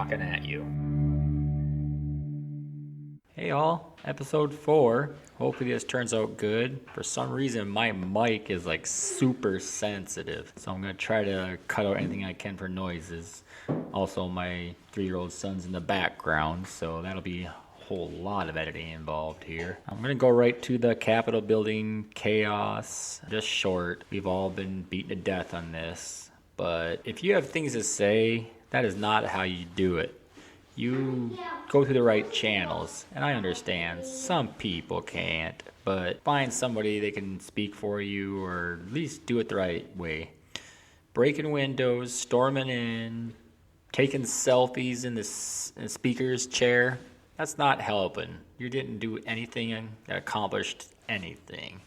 talking at you. Hey all, episode 4. Hopefully this turns out good. For some reason my mic is like super sensitive, so I'm gonna try to cut out anything I can for noises. Also, my 3-year-old son's in the background, so that'll be a whole lot of editing involved here. I'm gonna go right to the Capitol building chaos. Just short. We've all been beaten to death on this, but if you have things to say, that is not how you do it. You go through the right channels, and I understand some people can't, but find somebody that can speak for you, or at least do it the right way. Breaking windows, storming in, taking selfies in the speaker's chair, that's not helping. You didn't do anything that accomplished anything.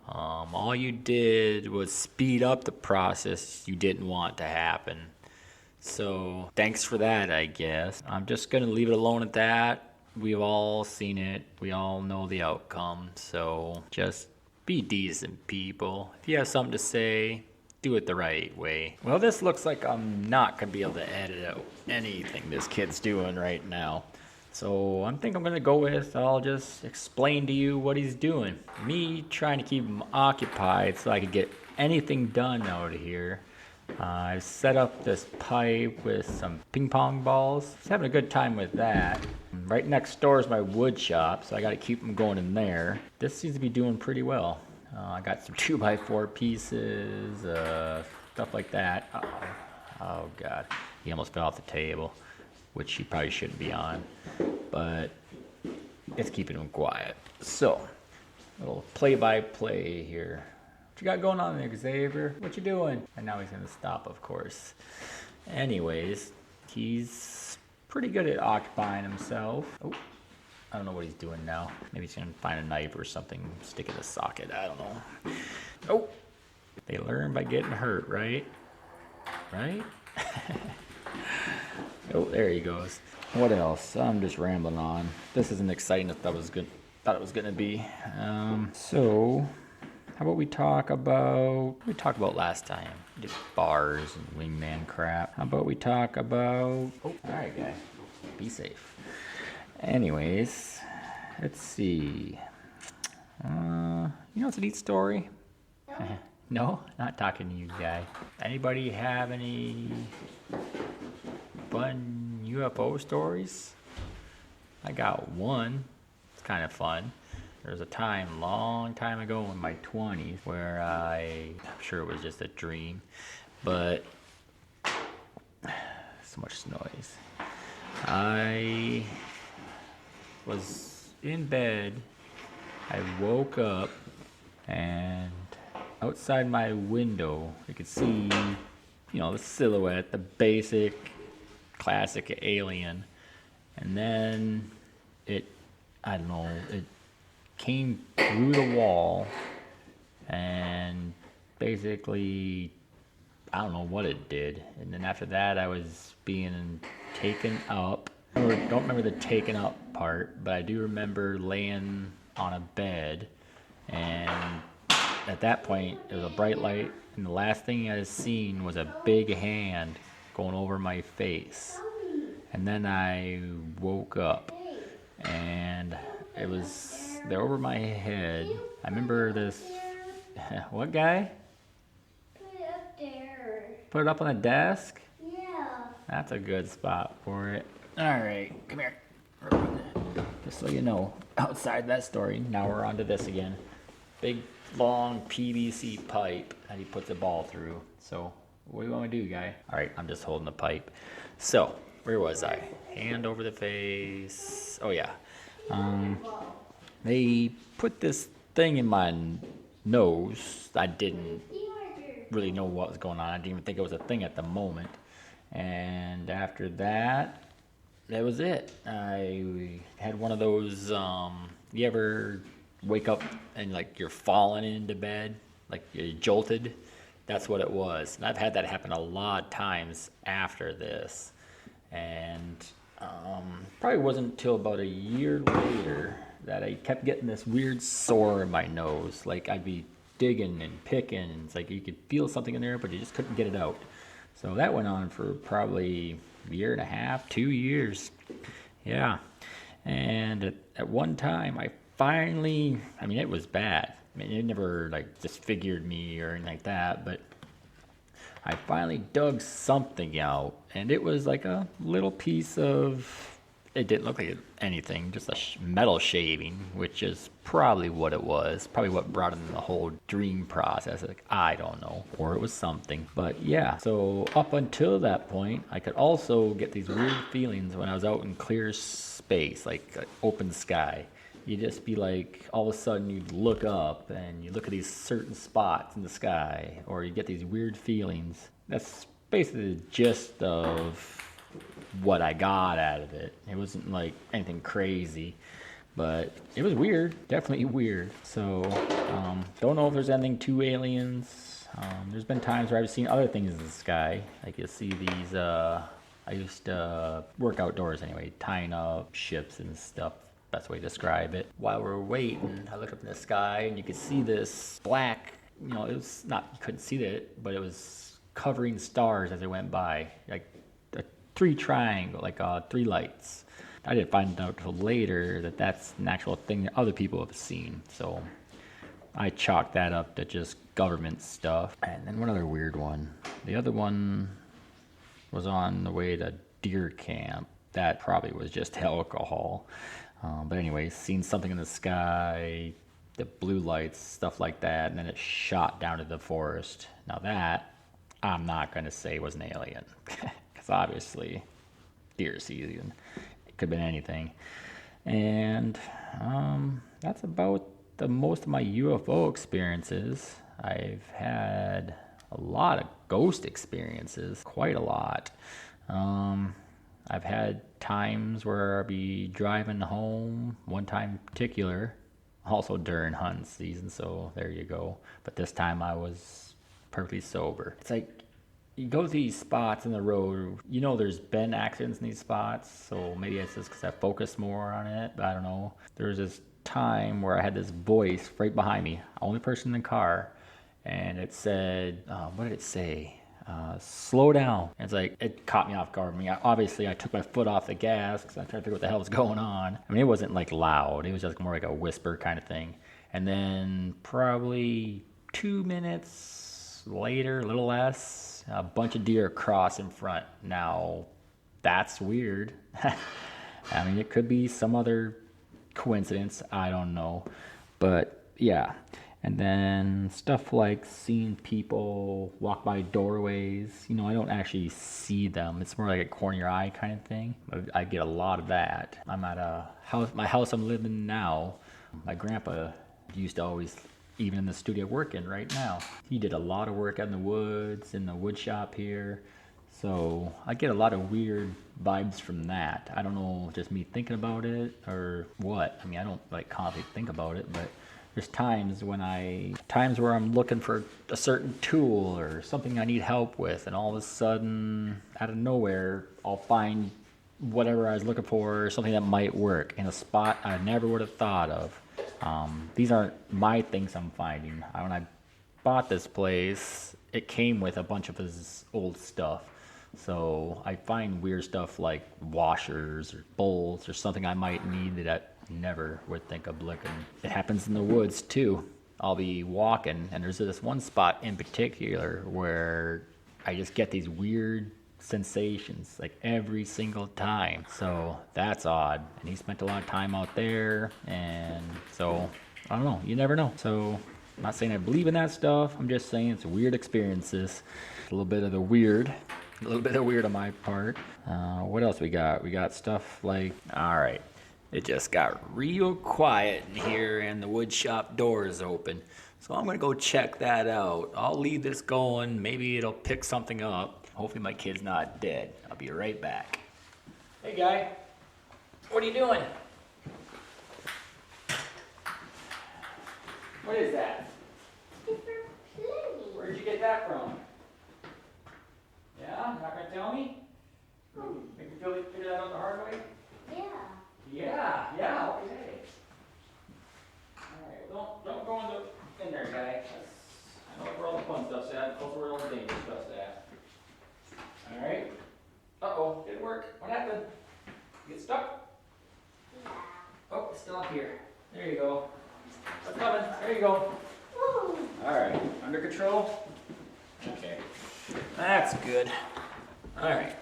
All you did was speed up the process you didn't want to happen. So thanks for that, I guess. I'm just going to leave it alone at that. We've all seen it. We all know the outcome. So just be decent, people. If you have something to say, do it the right way. Well, this looks like I'm not going to be able to edit out anything this kid's doing right now. So I think I'm going to go with, I'll just explain to you what he's doing. Me trying to keep him occupied so I could get anything done out of here. I set up this pipe with some ping pong balls. Just having a good time with that. Right next door is my wood shop, so I got to keep them going in there. This seems to be doing pretty well. I got some 2x4 pieces, stuff like that. Oh God, he almost fell off the table, which he probably shouldn't be on, but it's keeping him quiet. So, a little play-by-play here. What you got going on there, Xavier? What you doing? And now he's gonna stop, of course. Anyways, he's pretty good at occupying himself. Oh, I don't know what he's doing now. Maybe he's gonna find a knife or something, stick it in the socket. I don't know. Oh, they learn by getting hurt, right? Right? Oh, there he goes. What else? I'm just rambling on. This isn't exciting as I thought it was gonna be. So. How about we talk about what we talked about last time? Just bars and wingman crap. How about we talk about... Oh, all right, guy. Be safe. Anyways, let's see. You know it's a neat story? No? Not talking to you, guy. Anybody have any fun UFO stories? I got one. It's kind of fun. There was a time, long time ago in my 20s, where I'm sure it was just a dream, but so much noise. I was in bed, I woke up, and outside my window, I could see, the silhouette, the basic, classic alien, and then it came through the wall, and basically, I don't know what it did. And then after that, I was being taken up. I don't remember the taken up part, but I do remember laying on a bed, and at that point, it was a bright light, and the last thing I had seen was a big hand going over my face. And then I woke up, and it was they're over my head. I remember this. What, guy? Put it up there. Put it up on the desk? Yeah. That's a good spot for it. All right, come here. Just so you know, outside that story, now we're on to this again. Big, long PVC pipe that he puts a ball through. So, what do you want me to do, guy? All right, I'm just holding the pipe. So, where was I? Hand over the face. Oh, yeah. They put this thing in my nose. I didn't really know what was going on. I didn't even think it was a thing at the moment. And after that, that was it. I had one of those, you ever wake up and like you're falling into bed, like you're jolted? That's what it was. And I've had that happen a lot of times after this. And probably wasn't until about a year later that I kept getting this weird sore in my nose. Like I'd be digging and picking, and it's like you could feel something in there, but you just couldn't get it out. So that went on for probably year and a half, 2 years. Yeah. And at one time, I finally, I mean, it was bad. I mean, it never like disfigured me or anything like that, but I finally dug something out, and it was like a little piece of, it didn't look like anything, just a metal shaving, which is probably what it was. Probably what brought in the whole dream process. Like, I don't know. Or it was something. But yeah, so up until that point, I could also get these weird feelings when I was out in clear space, like open sky. You'd just be like, all of a sudden you'd look up and you look at these certain spots in the sky, or you get these weird feelings. That's basically the gist of what I got out of it. It wasn't like anything crazy, but it was weird, definitely weird. So, don't know if there's anything to aliens. There's been times where I've seen other things in the sky. Like you'll see these, I used to work outdoors anyway, tying up ships and stuff. Best way to describe it. While we were waiting, I looked up in the sky and you could see this black, it was not, you couldn't see it, but it was covering stars as it went by. Like a three triangle, like 3 lights. I didn't find out till later that that's an actual thing that other people have seen. So I chalked that up to just government stuff. And then one other weird one. The other one was on the way to deer camp. That probably was just alcohol. But anyways, seen something in the sky, the blue lights, stuff like that, and then it shot down to the forest. Now that, I'm not going to say was an alien, because obviously, deer season, it could have been anything. And that's about the most of my UFO experiences. I've had a lot of ghost experiences, quite a lot. I've had times where I'll be driving home, one time in particular, also during hunting season, so there you go. But this time I was perfectly sober. It's like, you go to these spots in the road, there's been accidents in these spots, so maybe it's just because I focused more on it, but I don't know. There was this time where I had this voice right behind me, only person in the car, and it said, what did it say? Slow down. It's like, it caught me off guard. I mean, obviously I took my foot off the gas because I tried to figure what the hell was going on. I mean, it wasn't like loud. It was just more like a whisper kind of thing. And then probably 2 minutes later, a little less, a bunch of deer cross in front. Now, that's weird. I mean, it could be some other coincidence. I don't know. But yeah. And then stuff like seeing people walk by doorways. I don't actually see them. It's more like a corner of your eye kind of thing. I get a lot of that. I'm at a house, my house I'm living in now. My grandpa used to always, even in the studio working right now, he did a lot of work out in the woods, in the wood shop here. So I get a lot of weird vibes from that. I don't know, just me thinking about it or what. I mean, I don't like constantly think about it, but there's times where I'm looking for a certain tool or something I need help with, and all of a sudden, out of nowhere, I'll find whatever I was looking for, or something that might work in a spot I never would have thought of. These aren't my things I'm finding. When I bought this place, it came with a bunch of his old stuff. So I find weird stuff like washers or bowls or something I might need that never would think of looking. It happens in the woods too. I'll be walking and there's this one spot in particular where I just get these weird sensations like every single time. So that's odd. And he spent a lot of time out there, and so I don't know, you never know. So I'm not saying I believe in that stuff, I'm just saying it's weird experiences. A little bit of weird on my part. What else we got? We got stuff like, all right, it just got real quiet in here and the wood shop door is open. So I'm gonna go check that out. I'll leave this going. Maybe it'll pick something up. Hopefully my kid's not dead. I'll be right back. Hey guy, what are you doing? What is that? Where'd you get that from? Yeah, not gonna tell me? Make me figure that out the hard way? Yeah, okay. Alright, well don't go in there, guy. I know where all the fun stuff's at, also where all the dangerous stuff's at. Alright? Uh-oh, didn't work. What happened? You get stuck? Yeah. Oh, it's still up here. There you go. It's coming. There you go. Woo. Alright, under control? Okay. That's good. Alright.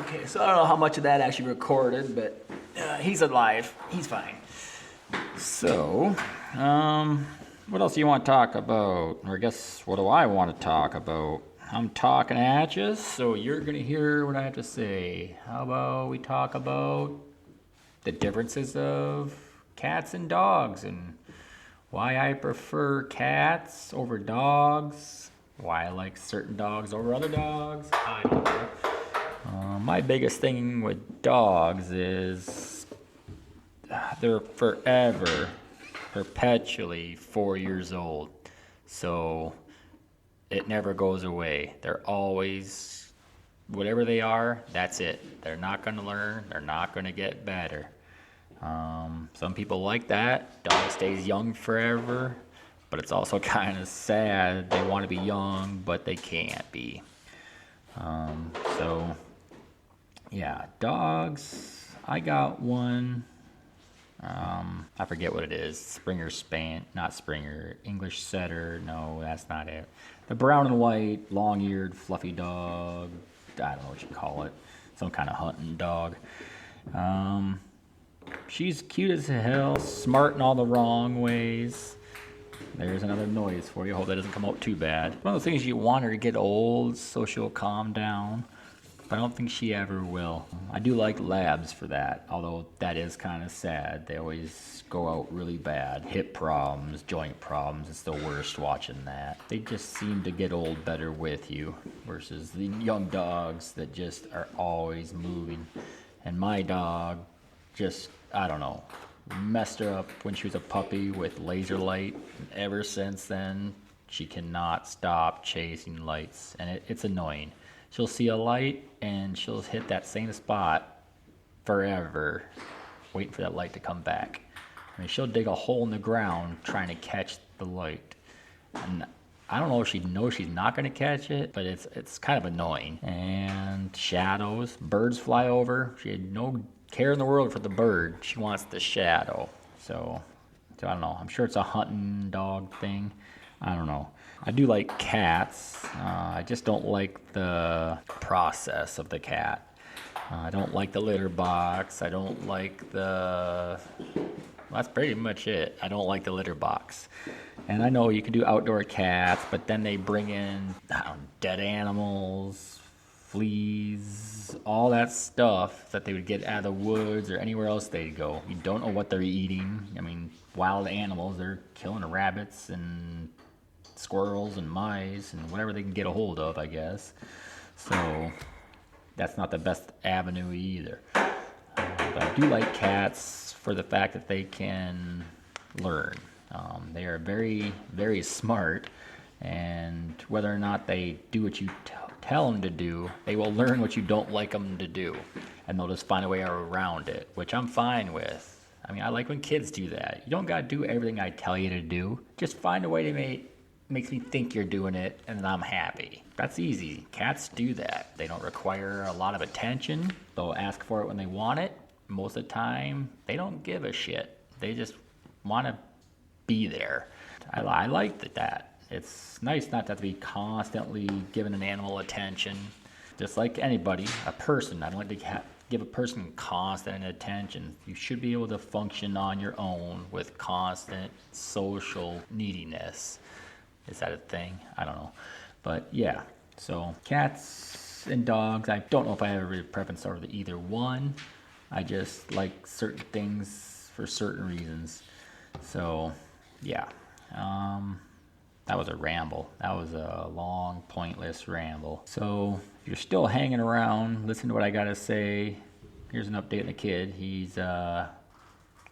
Okay, so I don't know how much of that actually recorded, but he's alive. He's fine. So, what else do you want to talk about? Or I guess, what do I want to talk about? I'm talking at you, so you're going to hear what I have to say. How about we talk about the differences of cats and dogs and why I prefer cats over dogs, why I like certain dogs over other dogs. I don't know. My biggest thing with dogs is they're perpetually 4 years old. So it never goes away. They're always, whatever they are, that's it. They're not going to learn. They're not going to get better. Some people like that. Dog stays young forever, but it's also kind of sad. They want to be young, but they can't be. So, yeah, dogs. I got one. I forget what it is. Springer not Springer. English Setter. No, that's not it. The brown and white, long-eared, fluffy dog. I don't know what you call it. Some kind of hunting dog. She's cute as hell, smart in all the wrong ways. There's another noise for you. Hope that doesn't come out too bad. One of the things you want her to get old so she'll calm down, but I don't think she ever will. I do like labs for that, although that is kind of sad. They always go out really bad. Hip problems, joint problems, it's the worst watching that. They just seem to get old better with you versus the young dogs that just are always moving. And my dog just, I don't know, messed her up when she was a puppy with laser light. And ever since then, she cannot stop chasing lights. And it's annoying. She'll see a light and she'll hit that same spot forever, waiting for that light to come back. I mean, she'll dig a hole in the ground trying to catch the light. And I don't know if she knows she's not going to catch it, but it's kind of annoying. And shadows, birds fly over. She had no care in the world for the bird. She wants the shadow. So I don't know. I'm sure it's a hunting dog thing. I don't know. I do like cats. I just don't like the process of the cat. I don't like the litter box. I don't like the... That's pretty much it. I don't like the litter box. And I know you can do outdoor cats, but then they bring in dead animals, fleas, all that stuff that they would get out of the woods or anywhere else they'd go. You don't know what they're eating. I mean, wild animals, they're killing rabbits and squirrels and mice and whatever they can get a hold of, I guess. So that's not the best avenue either. But I do like cats for the fact that they can learn. They are very, very smart, and whether or not they do what you tell them to do, they will learn what you don't like them to do, and they'll just find a way around it, which I'm fine with. I mean, I like when kids do that. You don't got to do everything I tell you to do. Just find a way to makes me think you're doing it, and then I'm happy. That's easy. Cats do that. They don't require a lot of attention. They'll ask for it when they want it. Most of the time, they don't give a shit. They just want to be there. I like that. It's nice not to have to be constantly giving an animal attention. Just like anybody, a person. I don't like to give a person constant attention. You should be able to function on your own with constant social neediness. Is that a thing? I don't know. But yeah, so cats and dogs, I don't know if I have a really preference over either one. I just like certain things for certain reasons. So yeah, that was a ramble. That was a long, pointless ramble. So if you're still hanging around, listen to what I gotta say. Here's an update on the kid. He's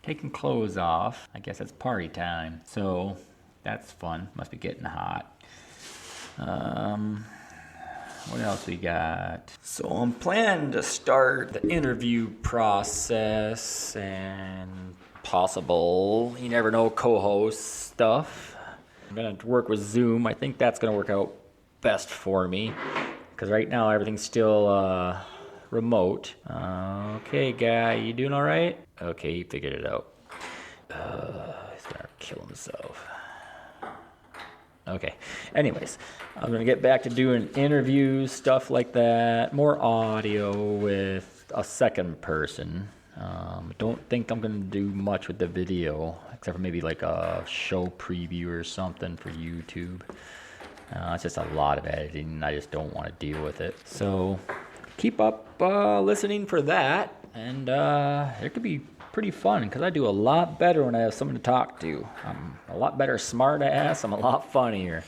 taking clothes off. I guess it's party time. So that's fun. Must be getting hot. What else we got? So I'm planning to start the interview process and possible, you never know, co-host stuff. I'm gonna work with Zoom. I think that's gonna work out best for me. because right now everything's still remote. Okay, guy, you doing all right? Okay, he figured it out. He's gonna kill himself. Okay, anyways, I'm gonna get back to doing interviews, stuff like that, more audio with a second person. Don't think I'm gonna do much with the video, except for maybe like a show preview or something for YouTube. It's just a lot of editing, and I just don't want to deal with it. So keep up listening for that, and it could be pretty fun, because I do a lot better when I have someone to talk to. I'm a lot better smart ass, I'm a lot funnier.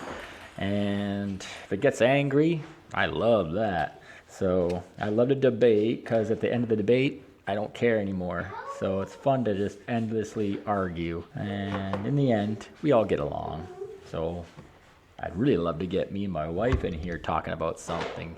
And if it gets angry, I love that. So I love to debate, because at the end of the debate, I don't care anymore. So it's fun to just endlessly argue. And in the end, we all get along. So I'd really love to get me and my wife in here talking about something.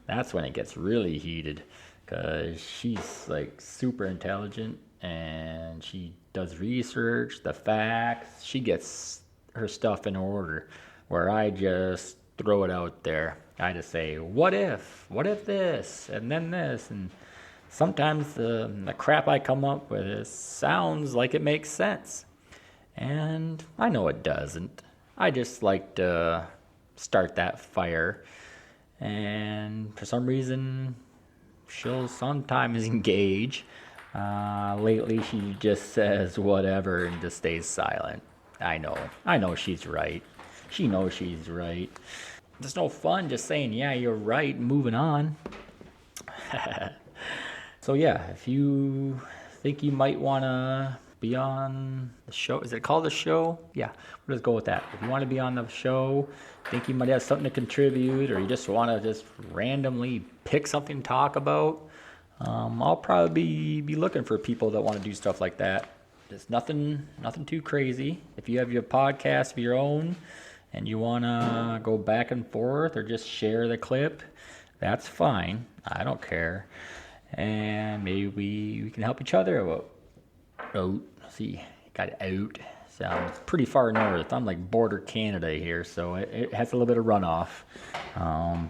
That's when it gets really heated, because she's like super intelligent and she does research, the facts. She gets her stuff in order, where I just throw it out there. I just say, what if this, and then this, and sometimes the crap I come up with sounds like it makes sense. And I know it doesn't. I just like to start that fire. And for some reason, she'll sometimes engage. Lately, she just says whatever and just stays silent. I know she's right. She knows she's right. There's no fun just saying, yeah, you're right, and moving on. So yeah, if you think you might want to be on the show, is it called the show? Yeah, we'll just go with that. If you want to be on the show, think you might have something to contribute, or you just want to just randomly pick something to talk about, I'll probably be looking for people that want to do stuff like that. Just nothing too crazy. If you have your podcast of your own and you want to go back and forth or just share the clip, that's fine. I don't care. And maybe we can help each other out. See, got out. Sounds pretty far north. I'm like border Canada here, so it has a little bit of runoff.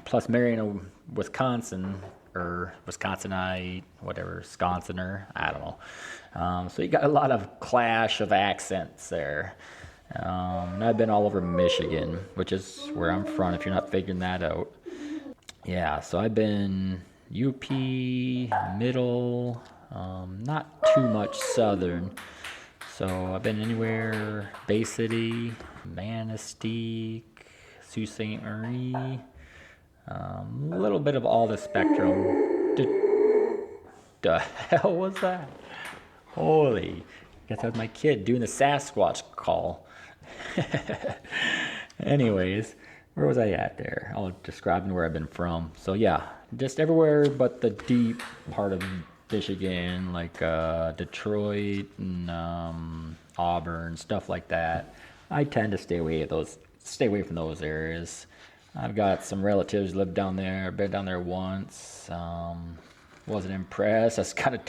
Plus marrying a Wisconsin, or Wisconsinite, whatever, Wisconsinner, I don't know. So you got a lot of clash of accents there. And I've been all over Michigan, which is where I'm from, if you're not figuring that out. Yeah, so I've been UP, middle, not too much southern. So I've been anywhere, Bay City, Manistee, Sault Ste. Marie, a little bit of all the spectrum. The hell was that? Holy, I guess that was my kid doing the Sasquatch call. Anyways, where was I at there? I'll describe where I've been from. So yeah, just everywhere but the deep part of Michigan, like Detroit and Auburn, stuff like that. I tend to stay away from those areas. I've got some relatives who live down there. Been down there once. Wasn't impressed. I was kind of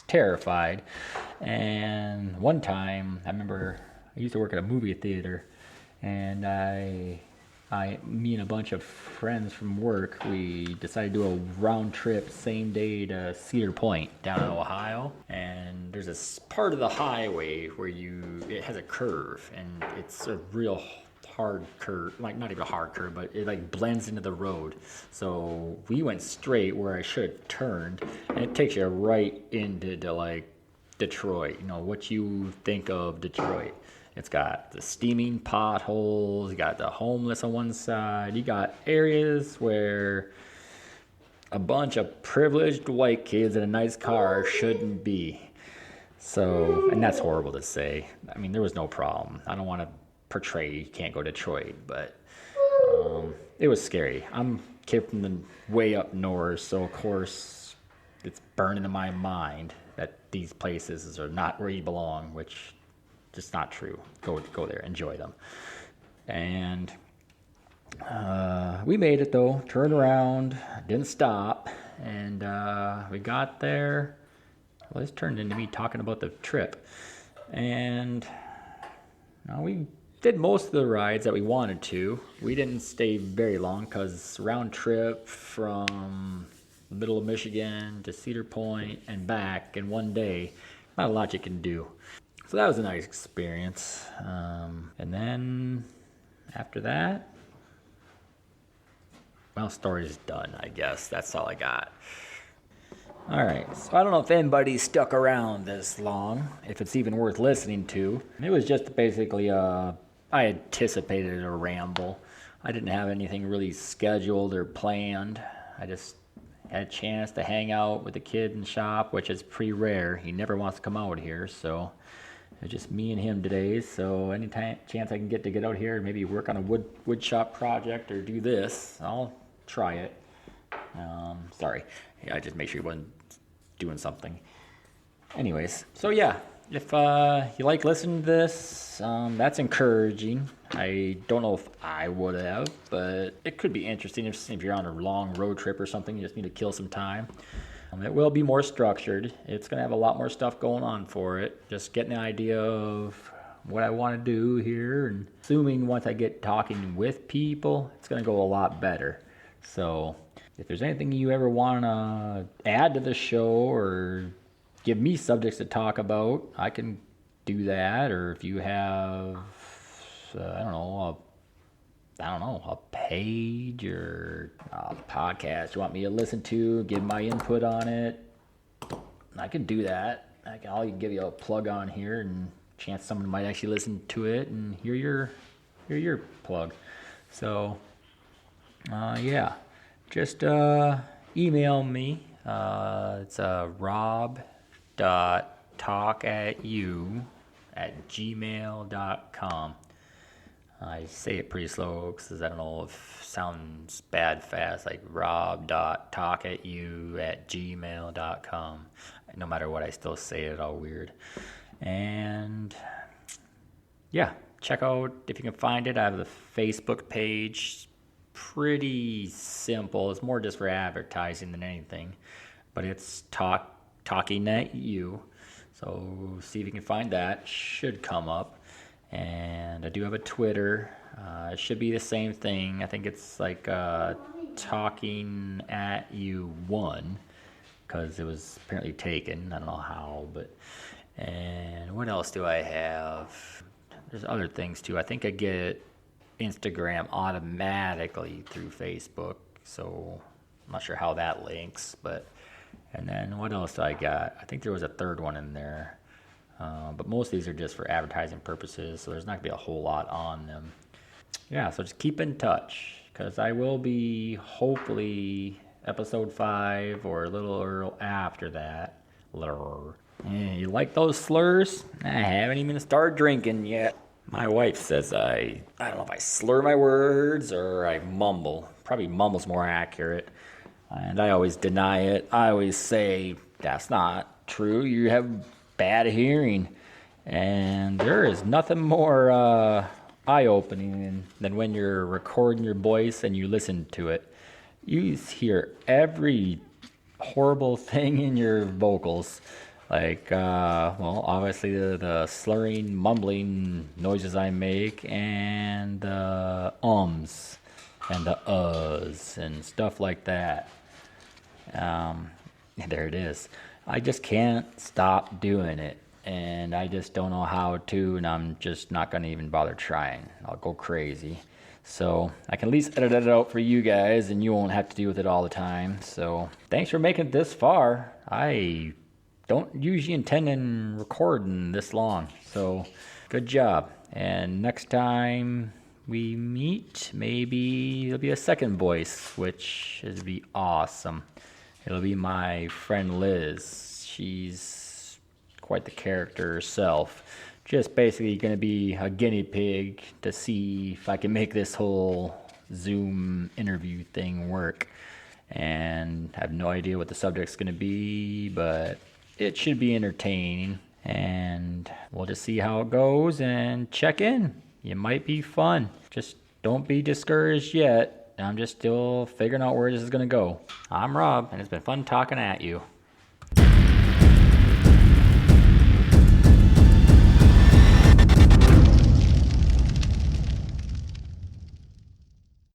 terrified. And one time, I remember I used to work at a movie theater, and me and a bunch of friends from work, we decided to do a round trip same day to Cedar Point down in Ohio. And there's this part of the highway where it has a curve, and it's a real hard curve, like not even a hard curve, but it like blends into the road. So we went straight where I should have turned, and it takes you right into like Detroit, what you think of Detroit. It's got the steaming potholes, you got the homeless on one side, you got areas where a bunch of privileged white kids in a nice car shouldn't be. So, and that's horrible to say. I mean, there was no problem. I don't want to portray you can't go to Detroit, but it was scary. I'm a kid from the way up north, so of course it's burned into my mind that these places are not where you belong, which just not true. Go there, enjoy them. And we made it though, turned around, didn't stop, and we got there. Well, this turned into me talking about the trip. And we did most of the rides that we wanted to. We didn't stay very long because round trip from the middle of Michigan to Cedar Point and back in one day, not a lot you can do. So that was a nice experience. And then after that, well, story's done, I guess. That's all I got. All right, so I don't know if anybody stuck around this long, if it's even worth listening to. It was just basically I anticipated a ramble. I didn't have anything really scheduled or planned. I just had a chance to hang out with the kid in shop, which is pretty rare. He never wants to come out here, so it's just me and him today. So any chance I can get out here and maybe work on a wood shop project or do this, I'll try it. Sorry, I just make sure he wasn't doing something. Anyways, so yeah, if you like listening to this, that's encouraging. I don't know if I would have, but it could be interesting if you're on a long road trip or something, you just need to kill some time. It will be more structured. It's going to have a lot more stuff going on for it. Just getting an idea of what I want to do here, and assuming once I get talking with people, it's going to go a lot better. So if there's anything you ever want to add to the show or give me subjects to talk about, I can do that. Or if you have, I don't know, a page or a podcast you want me to listen to, give my input on it, I can do that. I'll give you a plug on here, and chance someone might actually listen to it and hear your plug. So, yeah, just email me. It's rob.talkatu@gmail.com. I say it pretty slow because I don't know if it sounds bad fast, like rob.talkatu@gmail.com. No matter what, I still say it all weird. And yeah, check out if you can find it. I have the Facebook page. Pretty simple. It's more just for advertising than anything. But it's Talking at You. So see if you can find that. Should come up. And I do have a Twitter. It should be the same thing. I think it's like Talking at You 1, because it was apparently taken. I don't know how, but. And what else do I have? There's other things too. I think I get Instagram automatically through Facebook, so I'm not sure how that links. But and then what else do I got? I think there was a third one in there. But most of these are just for advertising purposes, so there's not going to be a whole lot on them. Yeah, so just keep in touch, because I will be hopefully episode 5 or a little early after that. You like those slurs? I haven't even started drinking yet. My wife says I don't know if I slur my words or I mumble. Probably mumble's more accurate. And I always deny it. I always say, that's not true. You have bad hearing. And there is nothing more eye-opening than when you're recording your voice and you listen to it. You hear every horrible thing in your vocals. Like, well, obviously the slurring, mumbling noises I make, and the ums and the uhs and stuff like that. There it is. I just can't stop doing it, and I just don't know how to, and I'm just not going to even bother trying. I'll go crazy. So I can at least edit it out for you guys, and you won't have to deal with it all the time. So thanks for making it this far. I don't usually intend on recording this long, so good job. And next time we meet, maybe there'll be a second voice, which would be awesome. It'll be my friend Liz. She's quite the character herself. Just basically going to be a guinea pig to see if I can make this whole Zoom interview thing work. And I have no idea what the subject's going to be, but it should be entertaining. And we'll just see how it goes and check in. It might be fun. Just don't be discouraged yet. I'm just still figuring out where this is going to go. I'm Rob, and it's been fun talking at you.